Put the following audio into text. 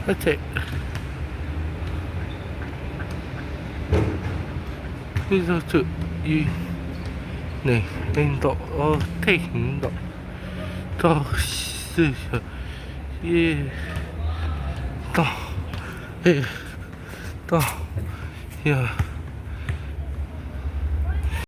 어째 bây giờ chữ gì này anh tỏ thể hình tỏ tỏ sự ye tỏ ê tỏ ya